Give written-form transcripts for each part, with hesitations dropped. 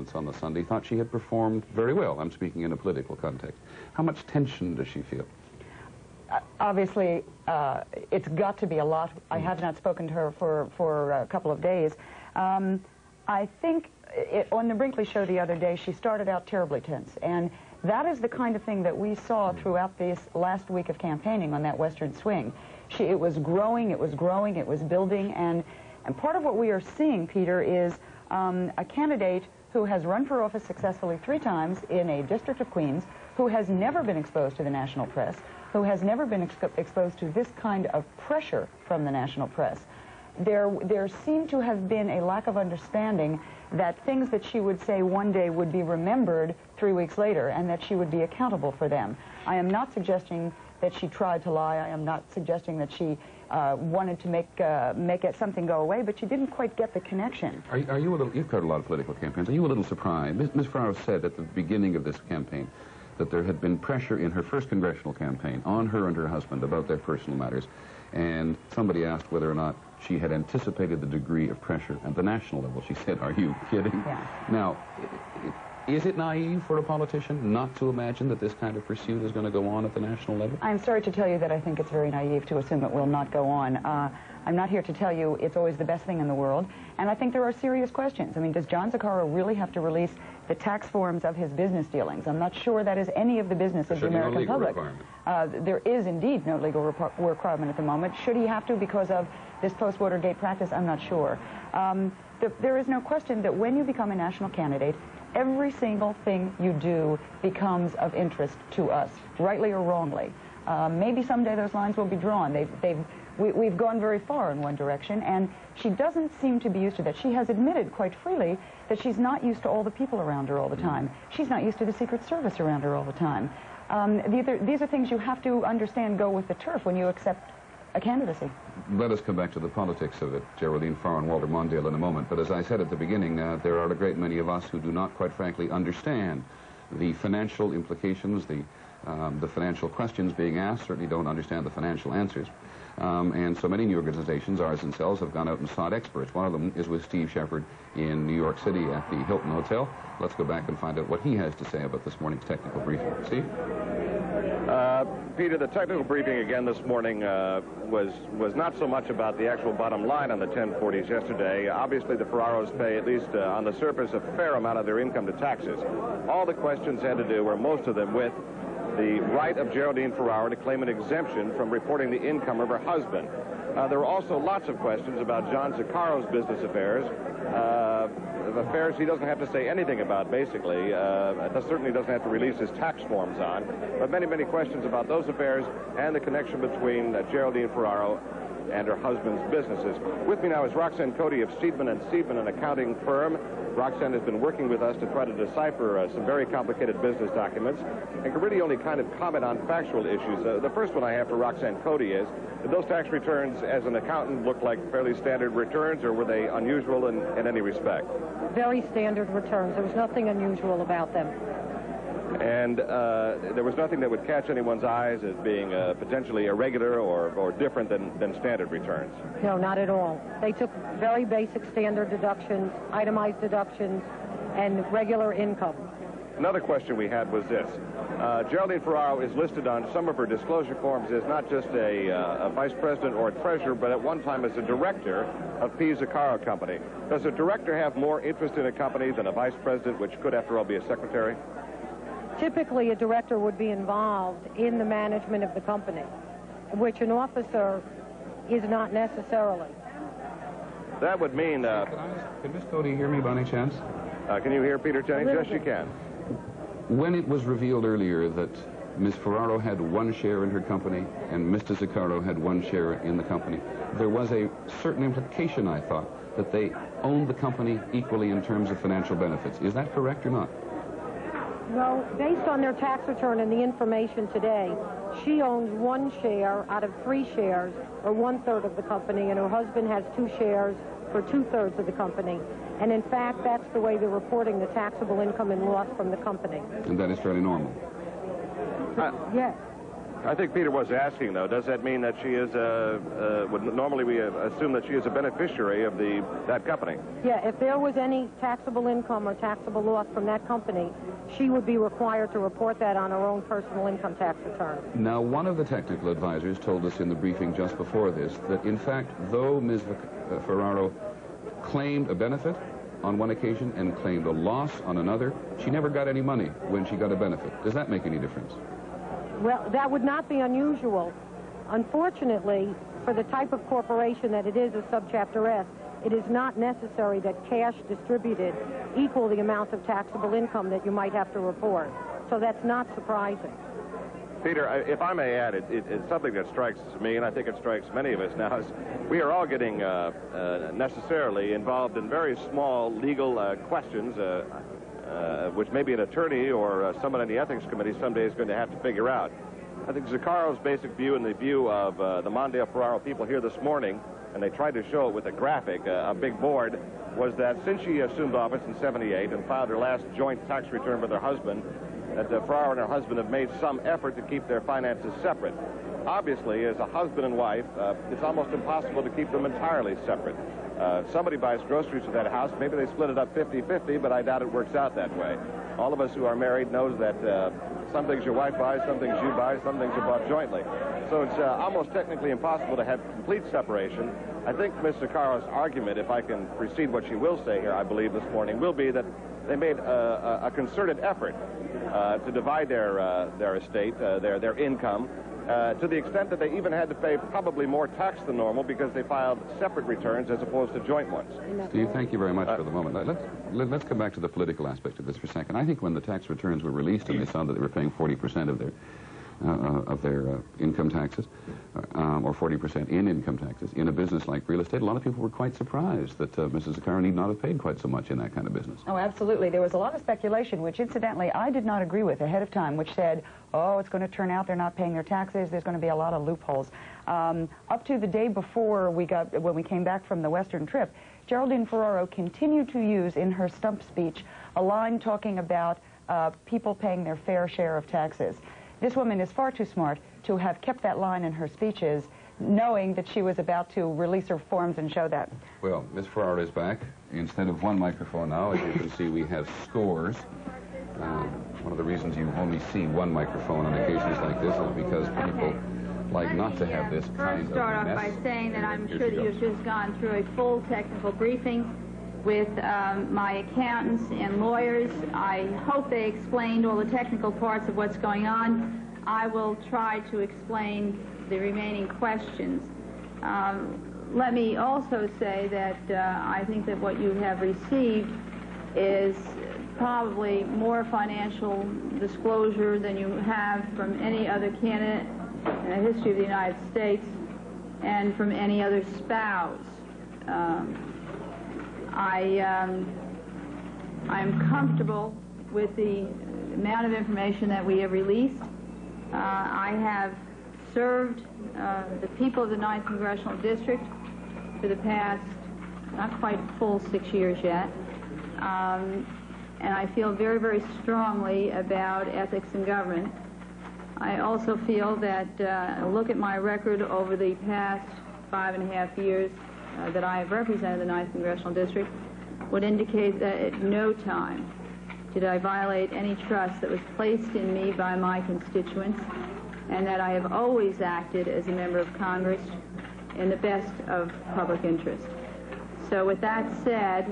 performance on the Sunday, thought she had performed very well. I'm speaking in a political context. How much tension does she feel? Obviously, it's got to be a lot. I have not spoken to her for a couple of days. I think on the Brinkley show the other day, she started out terribly tense. And that is the kind of thing that we saw throughout this last week of campaigning on that Western swing. It was growing, it was growing, it was building. And part of what we are seeing, Peter, is a candidate who has run for office successfully 3 times in a district of Queens, who has never been exposed to the national press, who has never been exposed to this kind of pressure from the national press. There seemed to have been a lack of understanding that things that she would say one day would be remembered 3 weeks later, and that she would be accountable for them. I am not suggesting that she tried to lie. I am not suggesting that she wanted to make something go away, but she didn't quite get the connection. Are you a little, you've covered a lot of political campaigns. Are you a little surprised? Ms. Ferraro said at the beginning of this campaign that there had been pressure in her first congressional campaign on her and her husband about their personal matters, and somebody asked whether or not she had anticipated the degree of pressure at the national level. She said, "Are you kidding?" Yeah. Now, is it naive for a politician not to imagine that this kind of pursuit is going to go on at the national level? I'm sorry to tell you that I think it's very naive to assume it will not go on. I'm not here to tell you it's always the best thing in the world, and I think there are serious questions. I mean, does John Zuccaro really have to release the tax forms of his business dealings? I'm not sure that is any of the business of the American public. There is indeed no legal requirement at the moment. Should he have to because of this post-Watergate practice? I'm not sure. There is no question that when you become a national candidate, every single thing you do becomes of interest to us, rightly or wrongly. Maybe someday those lines will be drawn. We've gone very far in one direction, and she doesn't seem to be used to that. She has admitted quite freely that she's not used to all the people around her all the time. She's not used to the Secret Service around her all the time. These are things you have to understand go with the turf when you accept a candidacy. Let us come back to the politics of it, Geraldine Ferraro and Walter Mondale, in a moment. But as I said at the beginning, there are a great many of us who do not, quite frankly, understand the financial implications, the financial questions being asked, certainly don't understand the financial answers. And so many new organizations, ours themselves, have gone out and sought experts. One of them is with Steve Shepard in New York City at the Hilton Hotel. Let's go back and find out what he has to say about this morning's technical briefing. Steve? Peter, the technical briefing again this morning was not so much about the actual bottom line on the 1040s yesterday. Obviously, the Ferraros pay, at least on the surface, a fair amount of their income to taxes. All the questions had to do, or most of them, with the right of Geraldine Ferraro to claim an exemption from reporting the income of her husband. There were also lots of questions about John Zuccaro's business affairs, affairs he doesn't have to say anything about, basically. Certainly doesn't have to release his tax forms on, but many, many questions about those affairs and the connection between Geraldine Ferraro and her husband's businesses. With me now is Roxanne Cody of Seidman and Seidman, an accounting firm. Roxanne has been working with us to try to decipher some very complicated business documents and can really only kind of comment on factual issues. The first one I have for Roxanne Cody is, did those tax returns as an accountant look like fairly standard returns, or were they unusual in any respect? Very standard returns. There was nothing unusual about them. And there was nothing that would catch anyone's eyes as being potentially irregular or different than standard returns? No, not at all. They took very basic standard deductions, itemized deductions, and regular income. Another question we had was this. Geraldine Ferraro is listed on some of her disclosure forms as not just a vice president or a treasurer, but at one time as a director of P. Zuccaro Company. Does a director have more interest in a company than a vice president, which could, after all, be a secretary? Typically, a director would be involved in the management of the company, which an officer is not necessarily. That would mean... Can Miss Cody hear me by any chance? Can you hear Peter Jennings? Yes, you can. When it was revealed earlier that Ms. Ferraro had 1 share in her company and Mr. Zuccaro had 1 share in the company, there was a certain implication, I thought, that they owned the company equally in terms of financial benefits. Is that correct or not? Well, based on their tax return and the information today, she owns 1 share out of 3 shares, or 1/3 of the company, and her husband has 2 shares for 2/3 of the company. And in fact, that's the way they're reporting the taxable income and loss from the company. And that is fairly normal? Yes. I think Peter was asking, though, does that mean that she is, normally we assume that she is a beneficiary of that company? Yeah, if there was any taxable income or taxable loss from that company, she would be required to report that on her own personal income tax return. Now, one of the technical advisors told us in the briefing just before this that, in fact, though Ms. Ferraro claimed a benefit on one occasion and claimed a loss on another, she never got any money when she got a benefit. Does that make any difference? Well, that would not be unusual. Unfortunately, for the type of corporation that it is, a subchapter S, it is not necessary that cash distributed equal the amount of taxable income that you might have to report. So that's not surprising. Peter, if I may add, it's something that strikes me, and I think it strikes many of us now, is we are all getting necessarily involved in very small legal questions, which maybe an attorney or someone in the ethics committee someday is going to have to figure out. I think Zaccaro's basic view and the view of the Mondale Ferraro people here this morning, and they tried to show it with a graphic, a big board, was that since she assumed office in '78 and filed her last joint tax return with her husband, that Ferraro and her husband have made some effort to keep their finances separate. Obviously, as a husband and wife, it's almost impossible to keep them entirely separate. Somebody buys groceries to that house, maybe they split it up 50-50, but I doubt it works out that way. All of us who are married knows that some things your wife buys, some things you buy, some things are bought jointly. So it's almost technically impossible to have complete separation. I think Ms. Zaccaro's argument, if I can precede what she will say here, I believe this morning, will be that they made a concerted effort to divide their estate, their income, to the extent that they even had to pay probably more tax than normal because they filed separate returns as opposed to joint ones. Steve, thank you very much for the moment. Let's come back to the political aspect of this for a second. I think when the tax returns were released and they saw that they were paying 40% of their income taxes, or 40% in income taxes, in a business like real estate, a lot of people were quite surprised that Mrs. Zaccaro need not have paid quite so much in that kind of business. Oh, absolutely. There was a lot of speculation, which incidentally I did not agree with ahead of time, which said, oh, it's going to turn out they're not paying their taxes, there's going to be a lot of loopholes. Up to the day before when we came back from the Western trip, Geraldine Ferraro continued to use in her stump speech a line talking about people paying their fair share of taxes. This woman is far too smart to have kept that line in her speeches, knowing that she was about to release her forms and show that. Well, Ms. Ferraro is back. Instead of one microphone now, as you can see, we have scores. One of the reasons you only see one microphone on occasions like this is because people like not to have this kind of mess. First start off by saying that I'm sure that you've just gone through a full technical briefing with my accountants and lawyers. I hope they explained all the technical parts of what's going on. I will try to explain the remaining questions. Let me also say that I think that what you have received is probably more financial disclosure than you have from any other candidate in the history of the United States and from any other spouse. I'm comfortable with the amount of information that we have released. I have served the people of the 9th Congressional District for the past, not quite full 6 years yet. And I feel very, very strongly about ethics in government. I also feel that a look at my record over the past 5.5 years that I have represented the 9th Congressional District would indicate that at no time did I violate any trust that was placed in me by my constituents, and that I have always acted as a member of Congress in the best of public interest. So with that said,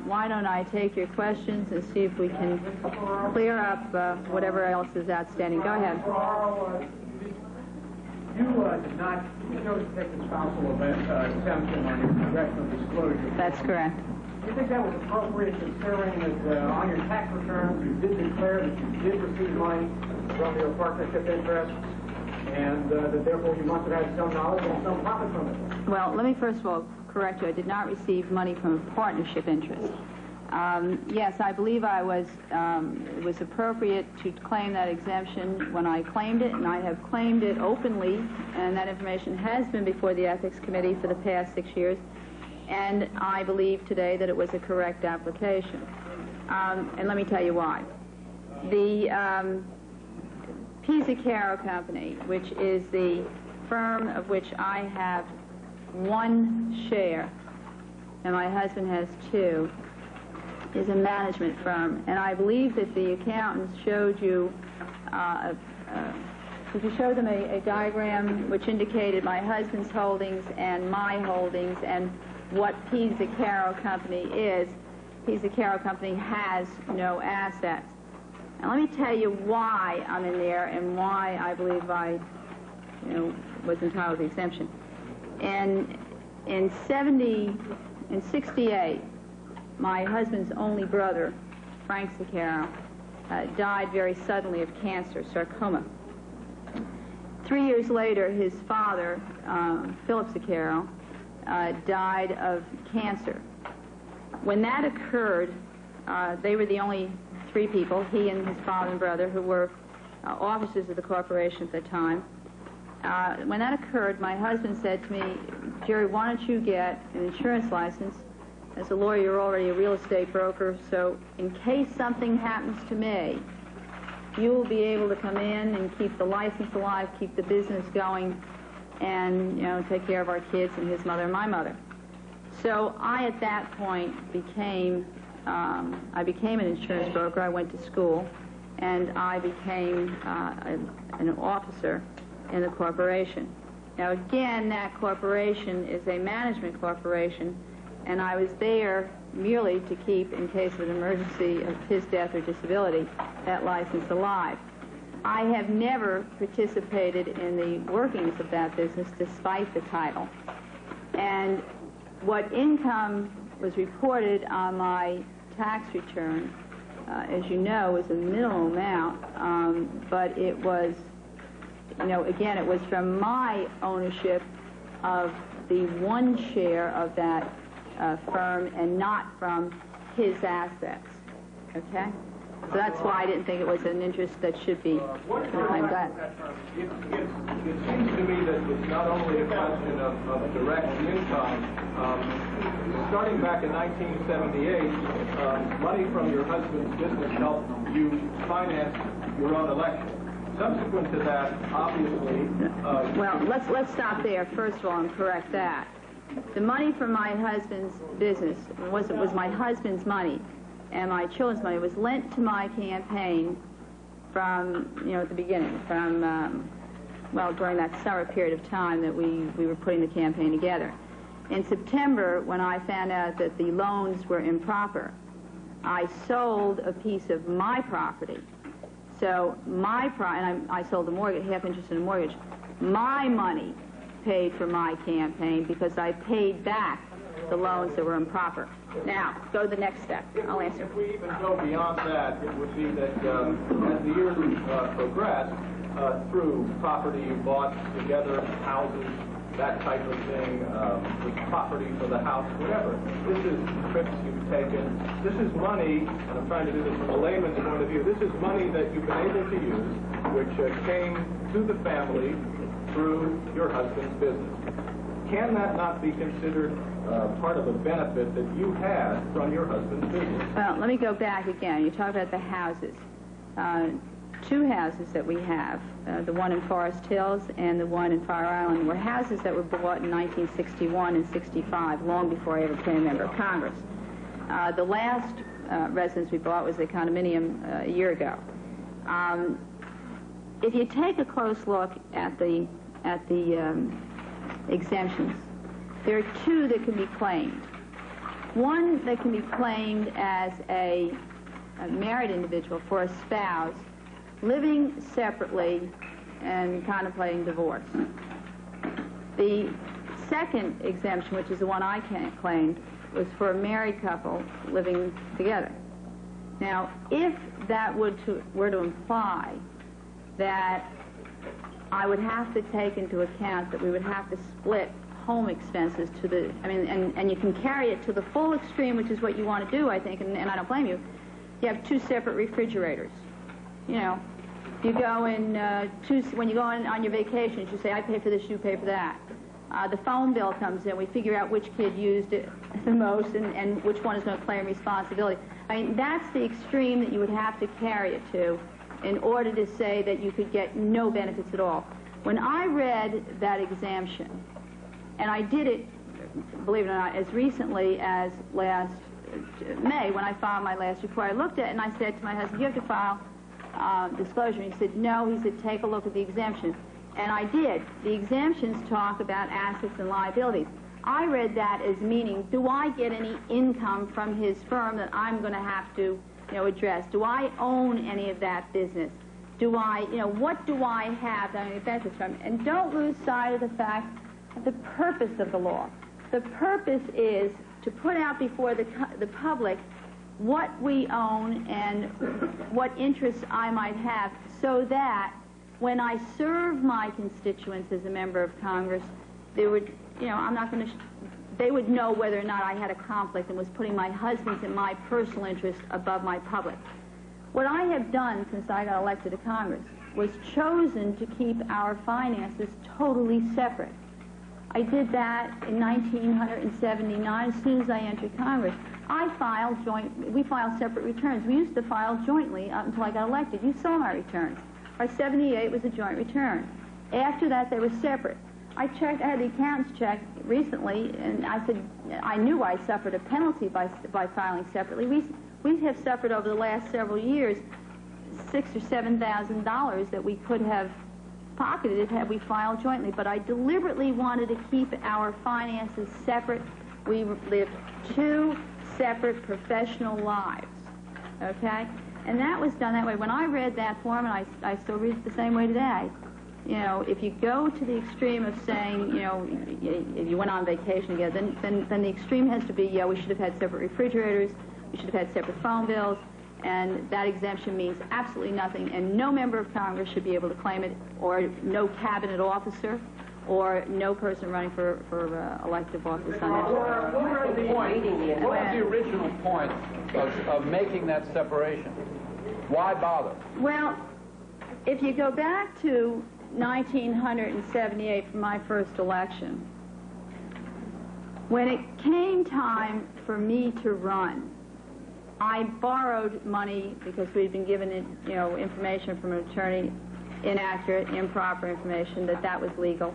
why don't I take your questions and see if we can clear up whatever else is outstanding. Go ahead. You did not chose to take the spousal exemption on your congressional disclosure. That's correct. Do you think that was appropriate considering that on your tax returns you did declare that you did receive money from your partnership interests and that therefore you must have had some knowledge and some profit from it? Well, let me first of all correct you. I did not receive money from a partnership interest. Yes, I believe it was appropriate to claim that exemption when I claimed it, and I have claimed it openly, and that information has been before the Ethics Committee for the past 6 years, and I believe today that it was a correct application. And let me tell you why. Caro Company, which is the firm of which I have 1 share, and my husband has 2, is a management firm. And I believe that the accountants showed you, did you show them a diagram which indicated my husband's holdings and my holdings and what Caro Company is? Caro Company has no assets. And let me tell you why I'm in there and why I believe I, was entitled to the exemption. And in 68, my husband's only brother, Frank Caro, died very suddenly of cancer, sarcoma. 3 years later, his father, Philip Caro, died of cancer. When that occurred, they were the only 3 people, he and his father and brother, who were officers of the corporation at the time. When that occurred, my husband said to me, Jerry, why don't you get an insurance license? As a lawyer, you're already a real estate broker, so in case something happens to me, you will be able to come in and keep the license alive, keep the business going, and, take care of our kids and his mother and my mother. So I, at that point, became an insurance broker. I went to school, and I became an officer in the corporation. Now, again, that corporation is a management corporation, and I was there merely to keep, in case of an emergency of his death or disability, that license alive. I have never participated in the workings of that business despite the title. And what income was reported on my tax return, as you know, was a minimal amount, but it was, again, it was from my ownership of the 1 share of that firm and not from his assets, okay? So that's why I didn't think it was an interest that should be claimed back. It seems to me that it's not only a question of direct income. Starting back in 1978, money from your husband's business helped you finance your own election. Subsequent to that, obviously... well, let's stop there, first of all, and correct that. The money from my husband's business was my husband's money, and my children's money was lent to my campaign from, at the beginning, from, during that summer period of time that we were putting the campaign together. In September, when I found out that the loans were improper, I sold a piece of my property. So and I sold the mortgage, half interest in the mortgage. My money paid for my campaign because I paid back the loans that were improper. Now, go to the next step. I'll answer. If we even go beyond that, it would be that as the years progressed, through property you bought together, houses, that type of thing, the property for the house, whatever. This is trips you've taken. This is money, and I'm trying to do this from a layman's point of view, this is money that you've been able to use, which came to the family through your husband's business. Can that not be considered part of a benefit that you had from your husband's business? Well, let me go back again. You talk about the houses. 2 houses that we have, the one in Forest Hills and the one in Fire Island, were houses that were bought in 1961 and 65, long before I ever became a member of Congress. The last residence we bought was a condominium a year ago. If you take a close look at the exemptions, there are 2 that can be claimed. One that can be claimed as a married individual for a spouse living separately and contemplating divorce. The second exemption, which is the one I claimed, was for a married couple living together. Now, if that were to imply that I would have to take into account that we would have to split home expenses to the, and you can carry it to the full extreme, which is what you want to do, I think, and I don't blame you. You have 2 separate refrigerators. You go in, when you go on your vacations, you say, I pay for this, you pay for that. The phone bill comes in, we figure out which kid used it the most and which one is going to claim responsibility. That's the extreme that you would have to carry it to in order to say that you could get no benefits at all. When I read that exemption, and I did it, believe it or not, as recently as last May, when I filed my last report, I looked at it and I said to my husband, you have to file disclosure. And he said, no. He said, take a look at the exemption. And I did. The exemptions talk about assets and liabilities. I read that as meaning, do I get any income from his firm that I'm going to have to, address? Do I own any of that business? Do I, what do I have that I get benefits from? And don't lose sight of the fact of the purpose of the law. The purpose is to put out before the public what we own and what interests I might have, so that when I serve my constituents as a member of Congress, they would, they would know whether or not I had a conflict and was putting my husband's and my personal interest above my public. What I have done since I got elected to Congress was chosen to keep our finances totally separate. I did that in 1979, as soon as I entered Congress. We filed separate returns. We used to file jointly until I got elected. You saw my returns. Our 78 was a joint return. After that, they were separate. I had the accountants check recently, and I said, I knew I suffered a penalty by filing separately. We have suffered over the last several years $6,000 or $7,000 that we could have pocketed had we filed jointly, but I deliberately wanted to keep our finances separate. We lived two separate professional lives, okay? And that was done that way. When I read that form, and I still read it the same way today, if you go to the extreme of saying, if you went on vacation together, then the extreme has to be, we should have had separate refrigerators, we should have had separate phone bills, and that exemption means absolutely nothing, and no member of Congress should be able to claim it, or no cabinet officer, or no person running for elective office on it. What was the original point of making that separation? Why bother? Well, if you go back to 1978 for my first election, when it came time for me to run, I borrowed money because we'd been given, information from an attorney, inaccurate, improper information, that was legal.